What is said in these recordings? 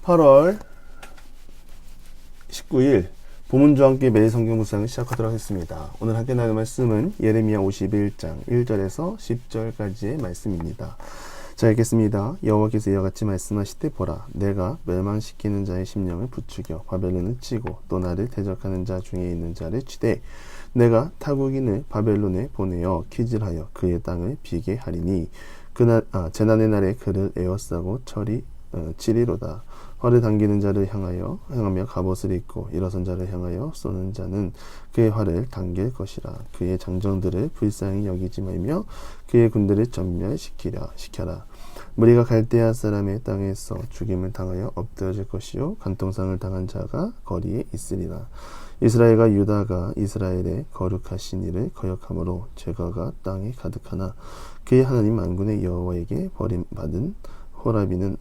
8월 19일 보문주와 함께 매일 성경 묵상을 시작하도록 하겠습니다. 오늘 함께 나눌 말씀은 예레미야 51장 1절에서 10절까지의 말씀입니다. 자, 읽겠습니다. 여호와께서 이와 같이 말씀하시되 보라, 내가 멸망시키는 자의 심령을 부추겨 바벨론을 치고 또 나를 대적하는 자 중에 있는 자를 치되 내가 타국인을 바벨론에 보내어 키질하여 그의 땅을 비게 하리니 재난의 날에 그를 에워싸고 치리로다. 활을 당기는 자를 향하며 갑옷을 입고 일어선 자를 향하여 쏘는 자는 그의 활을 당길 것이라. 그의 장정들을 불쌍히 여기지 말며 그의 군대를 전멸시켜라. 무리가 갈대아 사람의 땅에서 죽임을 당하여 엎드러질 것이요 간통상을 당한 자가 거리에 있으리라. 이스라엘과 유다가 이스라엘의 거룩하신 이를 거역함으로 죄가가 땅에 가득하나 그의 하나님 만군의 여호와에게 버림받은 호라비는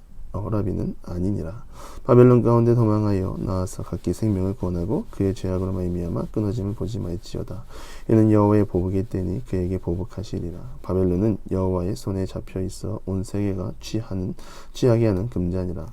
아니니라. 바벨론 가운데 도망하여 나와서 각기 생명을 구원하고 그의 죄악으로 말미암아 끊어짐을 보지 말지어다. 이는 여호와의 보복의 때니 그에게 보복하시리라. 바벨론은 여호와의 손에 잡혀 있어 온 세계가 취하게 하는 금잔이라.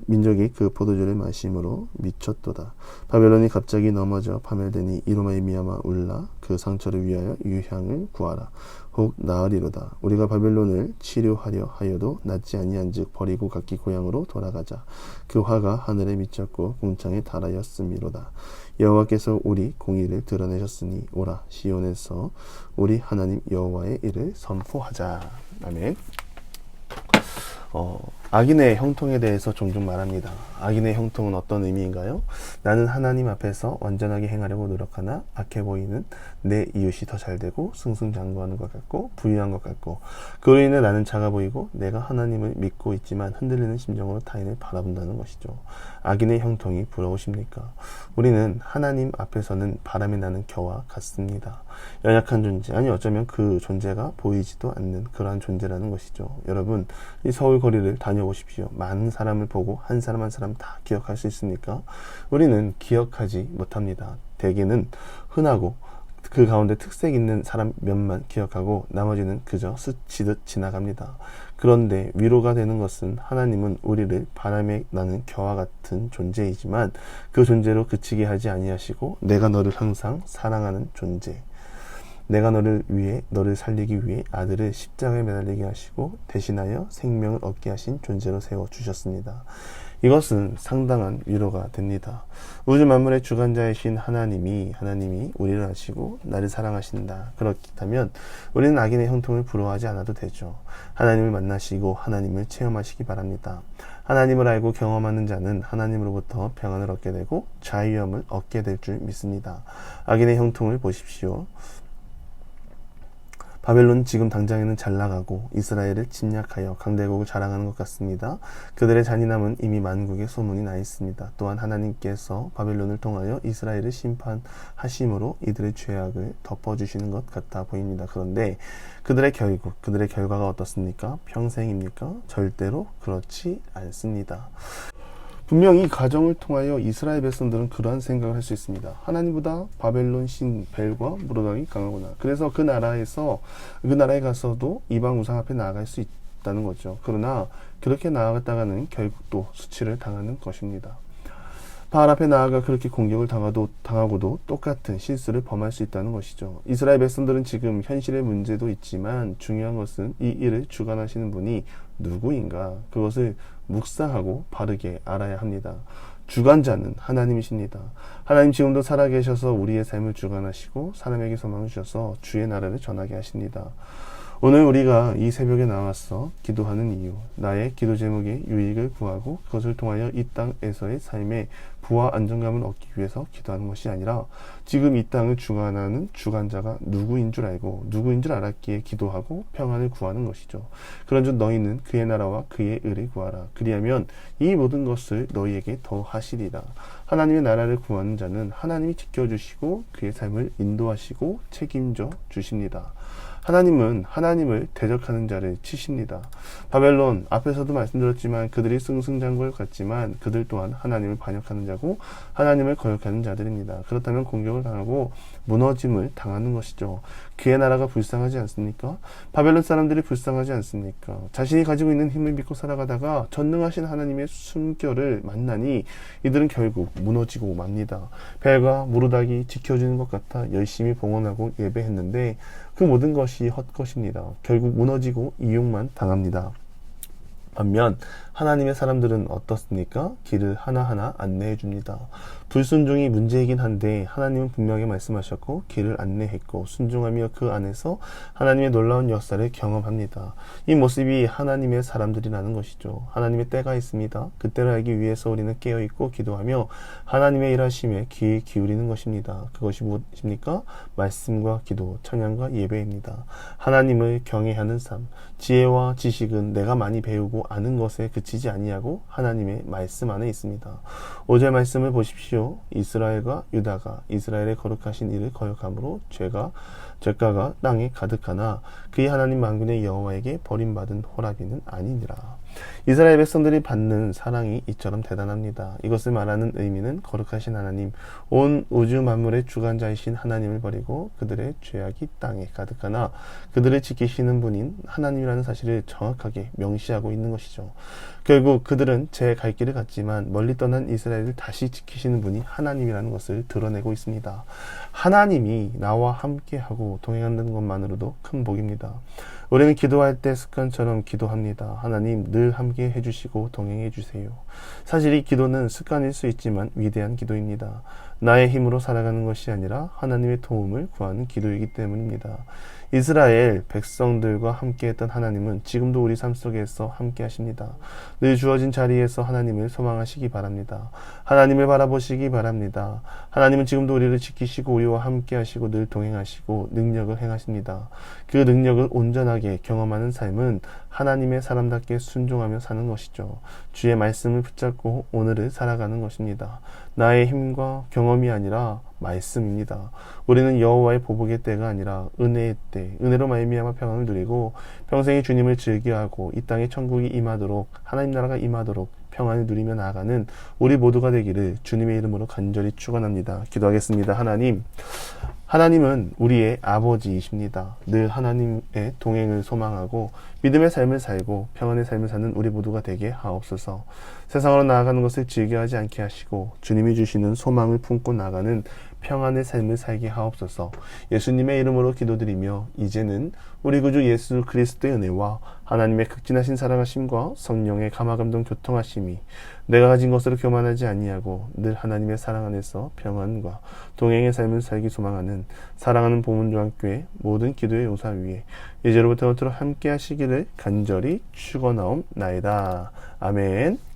민족이 그 포도주를 마심으로 미쳤도다. 바벨론이 갑자기 넘어져 파멸되니 이로 말미암아 울라. 그 상처를 위하여 유향을 구하라. 혹 나으리로다. 우리가 바벨론을 치료하려 하여도 낫지 아니한즉 버리고 각기 고향으로 돌아가자. 그 화가 하늘에 미쳤고 궁창에 달하였음이로다. 여호와께서 우리 공의를 드러내셨으니 오라, 시온에서 우리 하나님 여호와의 일을 선포하자. 아멘. 악인의 형통에 대해서 종종 말합니다. 악인의 형통은 어떤 의미인가요? 나는 하나님 앞에서 완전하게 행하려고 노력하나 악해 보이는 내 이웃이 더 잘되고 승승장구하는 것 같고 부유한 것 같고 그로 인해 나는 작아 보이고 내가 하나님을 믿고 있지만 흔들리는 심정으로 타인을 바라본다는 것이죠. 악인의 형통이 부러우십니까? 우리는 하나님 앞에서는 바람이 나는 겨와 같습니다. 연약한 존재, 아니 어쩌면 그 존재가 보이지도 않는 그러한 존재라는 것이죠. 여러분, 이 서울 거리를 다녀보십시오. 많은 사람을 보고 한 사람 한 사람 다 기억할 수 있습니까? 우리는 기억하지 못합니다. 대개는 흔하고 그 가운데 특색 있는 사람 몇만 기억하고 나머지는 그저 스치듯 지나갑니다. 그런데 위로가 되는 것은 하나님은 우리를 바람에 나는 겨와 같은 존재이지만 그 존재로 그치게 하지 아니하시고 내가 너를 항상 사랑하는 존재, 내가 너를 살리기 위해 아들을 십자가에 매달리게 하시고 대신하여 생명을 얻게 하신 존재로 세워주셨습니다. 이것은 상당한 위로가 됩니다. 우주 만물의 주관자이신 하나님이 우리를 아시고 나를 사랑하신다. 그렇다면 우리는 악인의 형통을 부러워하지 않아도 되죠. 하나님을 만나시고 하나님을 체험하시기 바랍니다. 하나님을 알고 경험하는 자는 하나님으로부터 평안을 얻게 되고 자유함을 얻게 될 줄 믿습니다. 악인의 형통을 보십시오. 바벨론 지금 당장에는 잘 나가고 이스라엘을 침략하여 강대국을 자랑하는 것 같습니다. 그들의 잔인함은 이미 만국에 소문이 나 있습니다. 또한 하나님께서 바벨론을 통하여 이스라엘을 심판하심으로 이들의 죄악을 덮어주시는 것 같아 보입니다. 그런데 그들의 결과가 어떻습니까? 평생입니까? 절대로 그렇지 않습니다. 분명히 이 과정을 통하여 이스라엘 백성들은 그러한 생각을 할 수 있습니다. 하나님보다 바벨론 신 벨과 무로당이 강하구나. 그래서 그 나라에 가서도 이방 우상 앞에 나아갈 수 있다는 거죠. 그러나 그렇게 나아갔다가는 결국 또 수치를 당하는 것입니다. 바알 앞에 나아가 그렇게 공격을 당하고도 똑같은 실수를 범할 수 있다는 것이죠. 이스라엘 백성들은 지금 현실의 문제도 있지만 중요한 것은 이 일을 주관하시는 분이 누구인가, 그것을 묵상하고 바르게 알아야 합니다. 주관자는 하나님이십니다. 하나님 지금도 살아계셔서 우리의 삶을 주관하시고 사람에게 소망을 주셔서 주의 나라를 전하게 하십니다. 오늘 우리가 이 새벽에 나와서 기도하는 이유, 나의 기도 제목의 유익을 구하고 그것을 통하여 이 땅에서의 삶의 부와 안정감을 얻기 위해서 기도하는 것이 아니라 지금 이 땅을 주관하는 주관자가 누구인 줄 알고 누구인 줄 알았기에 기도하고 평안을 구하는 것이죠. 그런즉 너희는 그의 나라와 그의 의를 구하라. 그리하면 이 모든 것을 너희에게 더하시리라. 하나님의 나라를 구하는 자는 하나님이 지켜주시고 그의 삶을 인도하시고 책임져 주십니다. 하나님은 하나님을 대적하는 자를 치십니다. 바벨론 앞에서도 말씀드렸지만 그들이 승승장구를 갔지만 그들 또한 하나님을 반역하는 자고 하나님을 거역하는 자들입니다. 그렇다면 공격을 당하고 무너짐을 당하는 것이죠. 그의 나라가 불쌍하지 않습니까? 바벨론 사람들이 불쌍하지 않습니까? 자신이 가지고 있는 힘을 믿고 살아가다가 전능하신 하나님의 숨결을 만나니 이들은 결국 무너지고 맙니다. 벨과 무르닥이 지켜주는 것 같아 열심히 봉헌하고 예배했는데 그 모든 것이 헛것입니다. 결국 무너지고 이용만 당합니다. 반면 하나님의 사람들은 어떻습니까? 길을 하나하나 안내해 줍니다. 불순종이 문제이긴 한데 하나님은 분명히 말씀하셨고 길을 안내했고 순종하며 그 안에서 하나님의 놀라운 역사를 경험합니다. 이 모습이 하나님의 사람들이라는 것이죠. 하나님의 때가 있습니다. 그 때를 알기 위해서 우리는 깨어있고 기도하며 하나님의 일하심에 귀 기울이는 것입니다. 그것이 무엇입니까? 말씀과 기도, 찬양과 예배입니다. 하나님을 경외하는 삶, 지혜와 지식은 내가 많이 배우고 아는 것에 그치지 아니하고 하나님의 말씀 안에 있습니다. 5절 말씀을 보십시오. 이스라엘과 유다가 이스라엘의 거룩하신 이를 거역함으로 죄가가 땅에 가득하나 그의 하나님 만군의 여호와에게 버림받은 호라비는 아니니라. 이스라엘 백성들이 받는 사랑이 이처럼 대단합니다. 이것을 말하는 의미는 거룩하신 하나님, 온 우주 만물의 주관자이신 하나님을 버리고 그들의 죄악이 땅에 가득하나 그들을 지키시는 분인 하나님이라는 사실을 정확하게 명시하고 있는 것이죠. 결국 그들은 제 갈 길을 갔지만 멀리 떠난 이스라엘을 다시 지키시는 분이 하나님이라는 것을 드러내고 있습니다. 하나님이 나와 함께하고 동행한다는 것만으로도 큰 복입니다. 우리는 기도할 때 습관처럼 기도합니다. 하나님 늘 함께 해주시고 동행해 주세요. 사실 이 기도는 습관일 수 있지만 위대한 기도입니다. 나의 힘으로 살아가는 것이 아니라 하나님의 도움을 구하는 기도이기 때문입니다. 이스라엘 백성들과 함께했던 하나님은 지금도 우리 삶 속에서 함께 하십니다. 늘 주어진 자리에서 하나님을 소망하시기 바랍니다. 하나님을 바라보시기 바랍니다. 하나님은 지금도 우리를 지키시고 우리와 함께 하시고 늘 동행하시고 능력을 행하십니다. 그 능력을 온전하게 경험하는 삶은 하나님의 사람답게 순종하며 사는 것이죠. 주의 말씀을 붙잡고 오늘을 살아가는 것입니다. 나의 힘과 경험이 아니라 말씀입니다. 우리는 여호와의 보복의 때가 아니라 은혜의 때, 은혜로 말미암아 평안을 누리고 평생의 주님을 즐겨하고 이 땅에 천국이 임하도록 하나님 나라가 임하도록 평안을 누리며 나아가는 우리 모두가 되기를 주님의 이름으로 간절히 축원합니다. 기도하겠습니다. 하나님은 우리의 아버지이십니다. 늘 하나님의 동행을 소망하고 믿음의 삶을 살고 평안의 삶을 사는 우리 모두가 되게 하옵소서. 세상으로 나아가는 것을 즐겨하지 않게 하시고 주님이 주시는 소망을 품고 나가는 평안의 삶을 살게 하옵소서. 예수님의 이름으로 기도드리며 이제는 우리 구주 예수 그리스도의 은혜와 하나님의 극진하신 사랑하심과 성령의 감화감동 교통하심이 내가 가진 것으로 교만하지 아니하고 늘 하나님의 사랑 안에서 평안과 동행의 삶을 살기 소망하는 사랑하는 보문조한교회 모든 기도의 용사 위에 이제로부터 영원토록 함께 하시기를 간절히 축원하옵나이다. 아멘.